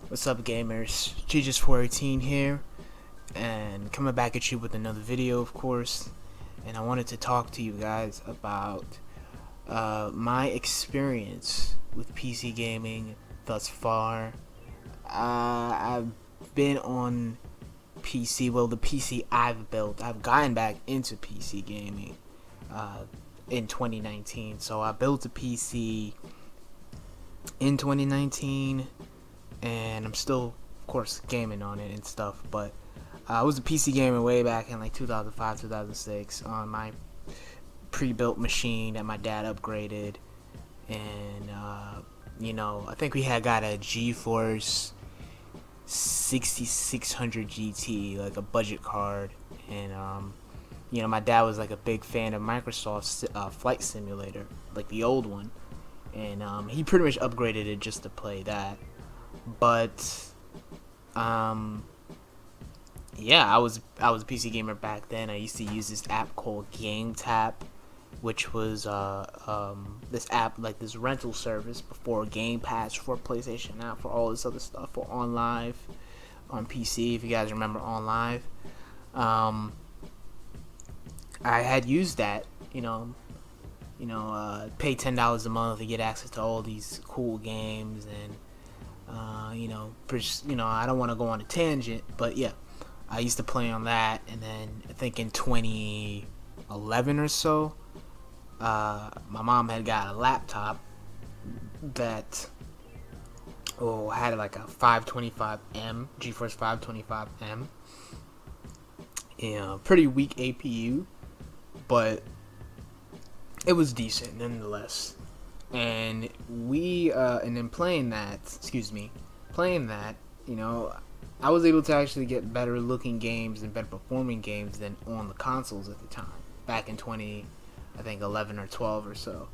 What's up, gamers? Jesus418 here, and coming back at you with another video, of course. And I wanted to talk to you guys about my experience with PC gaming thus far. I've been on PC, well, the PC I've built. I've gotten back into PC gaming in 2019. So I built a PC in 2019. And I'm still, of course, gaming on it and stuff, but I was a PC gamer way back in like 2005, 2006 on my pre-built machine that my dad upgraded, and I think we had got a GeForce 6600 GT, like a budget card, and my dad was like a big fan of Microsoft's Flight Simulator, like the old one, and he pretty much upgraded it just to play that. But yeah, I was a PC gamer back then. I used to use this app called GameTap, which was this app, like this rental service before Game Pass, for PlayStation Now, for all this other stuff, for OnLive on PC. If you guys remember OnLive, I had used that, pay $10 a month to get access to all these cool games, and I don't want to go on a tangent, but yeah, I used to play on that. And then I think in 2011 or so, my mom had got a laptop that had like a 525M, GeForce 525M. Pretty weak APU, but it was decent nonetheless. And then playing that, I was able to actually get better looking games and better performing games than on the consoles at the time, back in 11 or 12 or so.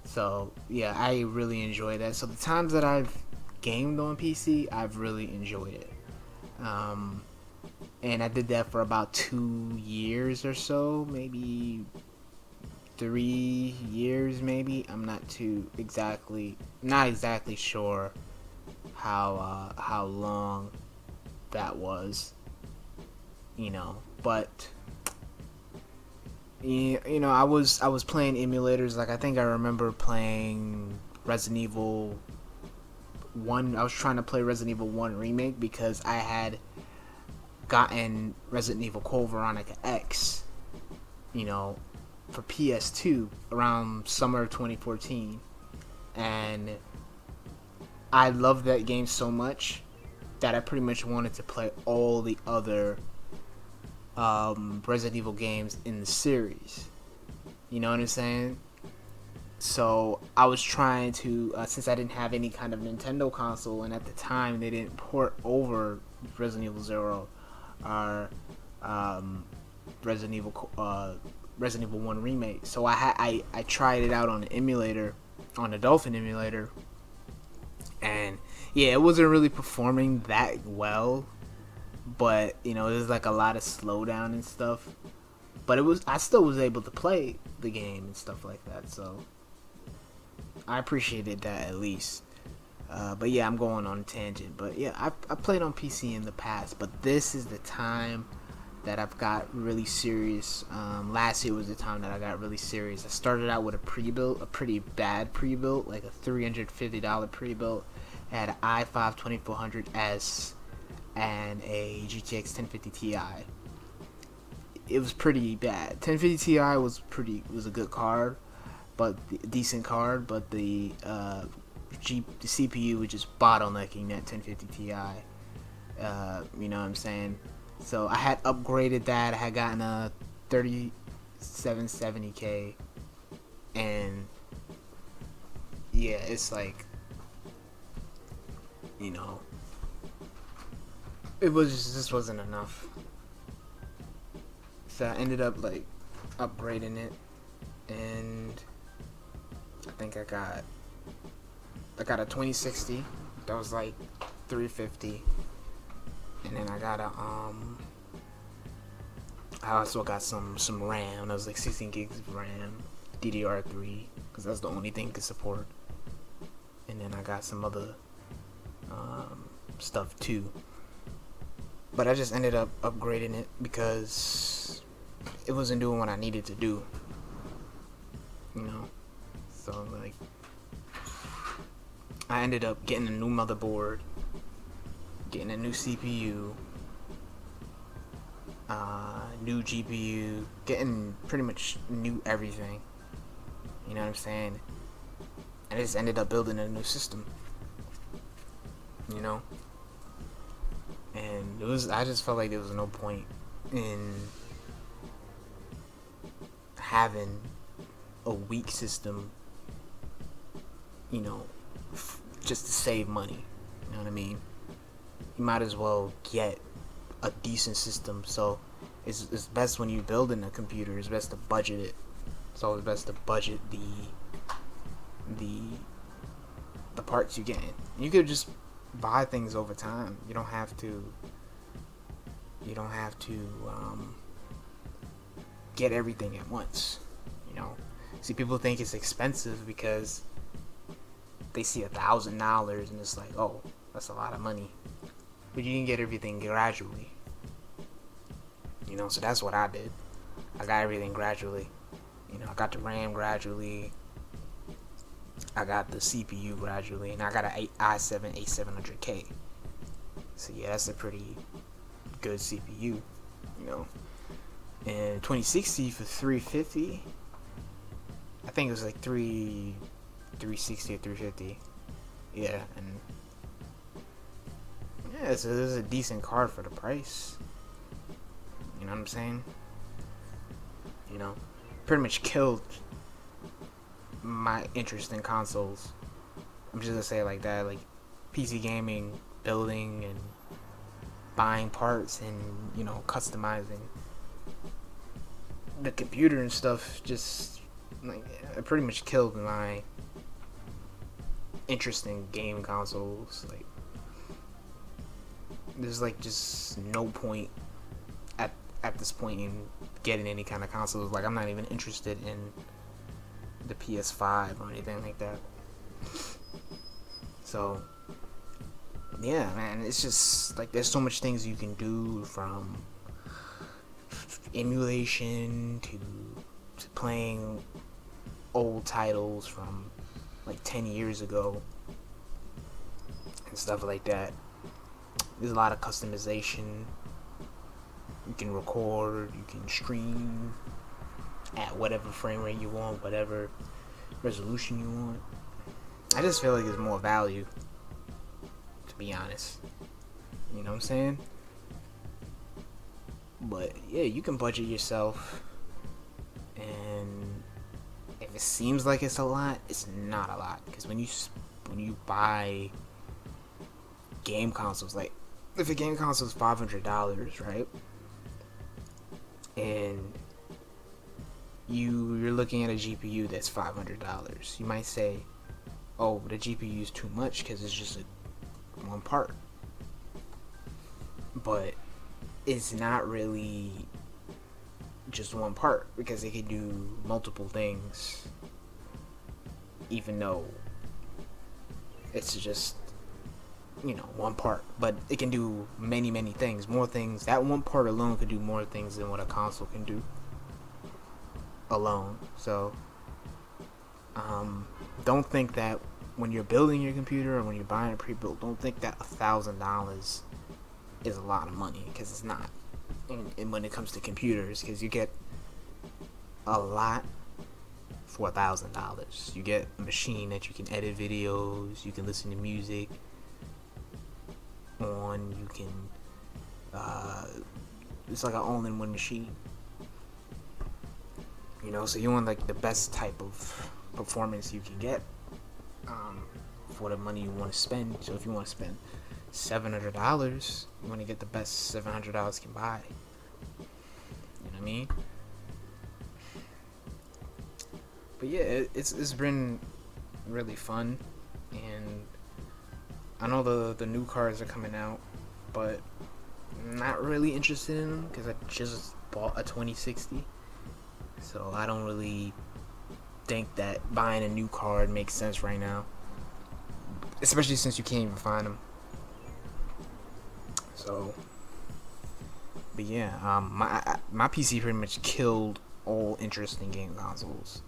So yeah, I really enjoy that. So the times that I've gamed on PC, I've really enjoyed it. And I did that for about 2 years or so, maybe 3 years, maybe. I'm not exactly sure how long that was, but I was playing emulators. Like, I think I remember playing Resident Evil 1. I was trying to play Resident Evil 1 remake because I had gotten Resident Evil Code Veronica X, for PS2 around summer of 2014, and I loved that game so much that I pretty much wanted to play all the other Resident Evil games in the series. You know what I'm saying? So I was trying to, since I didn't have any kind of Nintendo console, and at the time they didn't port over Resident Evil 0 or Resident Evil 1 remake. So I tried it out on an emulator, on a Dolphin emulator, and yeah, it wasn't really performing that well, but there's like a lot of slowdown and stuff. But I still was able to play the game and stuff like that, so I appreciated that at least. But yeah, I'm going on a tangent. But yeah, I played on PC in the past, but this is the time that I've got really serious. Last year was the time that I got really serious. I started out with a pre-built, a pretty bad pre-built, like a $350 pre-built. It had an i5 2400S and a GTX 1050 Ti. It was pretty bad. 1050 Ti was a good card, but decent card. But the CPU was just bottlenecking that 1050 Ti. You know what I'm saying? So I had upgraded that. I had gotten a 3770K, and yeah, it's like, it just wasn't enough. So I ended up like upgrading it, and I think I got a 2060 that was like $350. And then I also got some RAM. That was like 16 gigs of RAM, DDR3, because that's the only thing it could support. And then I got some other stuff too. But I just ended up upgrading it because it wasn't doing what I needed to do. You know? So, like, I ended up getting a new motherboard, getting a new CPU, new GPU, getting pretty much new everything. You know what I'm saying? And I just ended up building a new system. You know? And I just felt like there was no point in having a weak system, you know, just to save money. You know what I mean? You might as well get a decent system. So it's best when you're building a computer, it's best to budget it. It's always best to budget the parts you get. You could just buy things over time. You don't have to get everything at once. You know, see, people think it's expensive because they see $1,000 and it's like, oh, that's a lot of money. But you can get everything gradually. You know, so that's what I did. I got everything gradually. You know, I got the RAM gradually. I got the CPU gradually, and I got an i7 8700K. So yeah, that's a pretty good CPU, you know. And 2060 for 350. I think it was like 360 or 350. Yeah, and yeah, it's a decent card for the price. You know what I'm saying? You know, pretty much killed my interest in consoles. I'm just gonna say it like that. Like, PC gaming, building and buying parts and, you know, customizing the computer and stuff, just like, it pretty much killed my interest in game consoles. Like, there's like just no point at this point in getting any kind of consoles. Like, I'm not even interested in the PS5 or anything like that. So yeah, man, it's just like there's so much things you can do, from emulation to playing old titles from like 10 years ago and stuff like that. There's a lot of customization. You can record, you can stream at whatever frame rate you want, whatever resolution you want. I just feel like there's more value, to be honest. You know what I'm saying? But yeah, you can budget yourself, and if it seems like it's a lot, it's not a lot. Because when you buy game consoles, like if a game console is $500, right? And you're looking at a GPU that's $500. You might say, oh, the GPU is too much because it's just one part. But it's not really just one part, because it can do multiple things, even though it's just, you know, one part. But it can do many things, more things. That one part alone could do more things than what a console can do alone. So don't think that when you're building your computer or when you're buying a pre-built, don't think that $1,000 is a lot of money, because it's not. And when it comes to computers, because you get a lot for $1,000. You get a machine that you can edit videos, you can listen to music on, you can it's like an all-in-one machine. You know, so you want like the best type of performance you can get for the money you want to spend. So if you want to spend $700, you want to get the best $700 can buy. You know what I mean? But yeah, it's been really fun, and I know the new cars are coming out, but I'm not really interested in them because I just bought a 2060. So I don't really think that buying a new card makes sense right now, especially since you can't even find them. So, but yeah, my PC pretty much killed all interest in game consoles.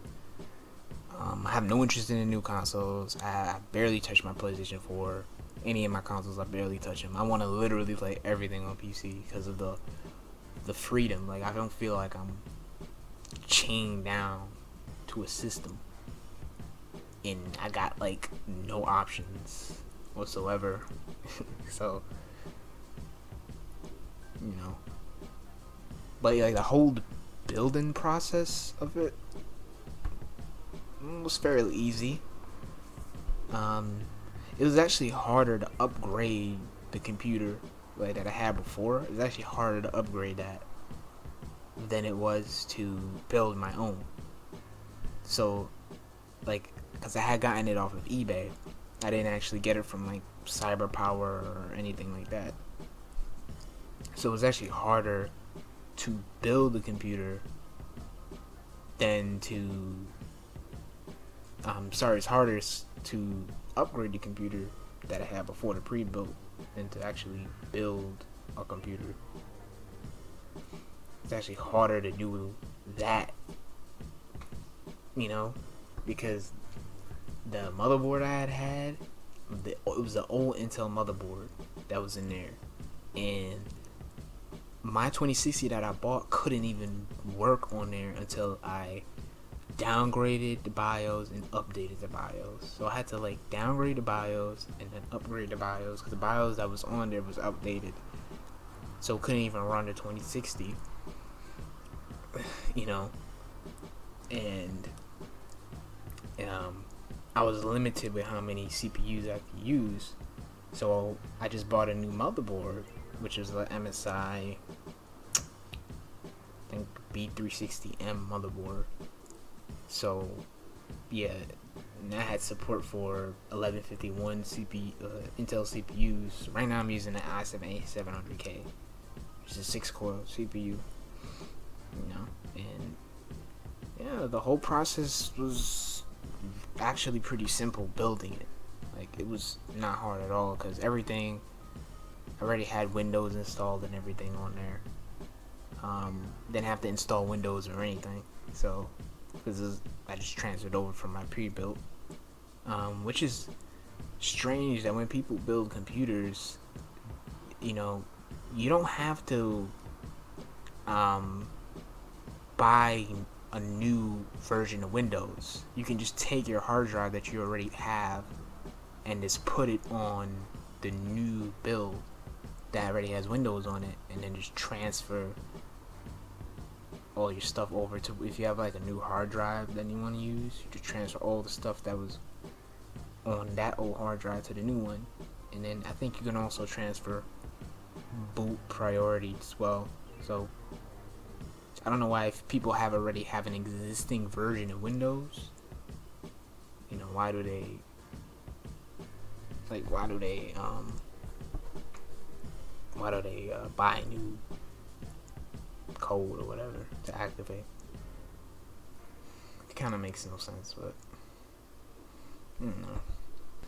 I have no interest in the new consoles. I barely touch my PlayStation 4. Any of my consoles, I barely touch them. I want to literally play everything on PC because of the freedom. Like, I don't feel like I'm chained down to a system, and I got like no options whatsoever. So, you know, but like the whole building process of it was fairly easy. It was actually harder to upgrade the computer like that I had before. It was actually harder to upgrade that than it was to build my own. So, like, because I had gotten it off of eBay, I didn't actually get it from like CyberPower or anything like that. So it was actually harder to build the computer than to it's harder to upgrade the computer that I had before the pre-built than to actually build a computer. It's actually harder to do that, because the motherboard I had, it was the old Intel motherboard that was in there, and my 2060 that I bought couldn't even work on there until I downgraded the BIOS and updated the BIOS. So I had to like downgrade the BIOS and then upgrade the BIOS because the BIOS that was on there was outdated, so it couldn't even run the 2060. And I was limited with how many CPUs I could use, so I just bought a new motherboard, which is the MSI, I think B360M motherboard. So yeah, and I had support for 1151 Intel CPUs. Right now I'm using the i7-8700K, which is a 6-core CPU. And yeah, the whole process was actually pretty simple building it. Like, it was not hard at all because everything I already had Windows installed and everything on there. Didn't have to install Windows or anything, so because I just transferred over from my pre-built, which is strange that when people build computers, you don't have to buy a new version of Windows. You can just take your hard drive that you already have and just put it on the new build that already has Windows on it, and then just transfer all your stuff over to, if you have like a new hard drive that you want to use, you just transfer all the stuff that was on that old hard drive to the new one. And then I think you can also transfer boot priority as well. So I don't know why, if people already have an existing version of Windows, why do they buy a new code or whatever to activate? It kind of makes no sense, but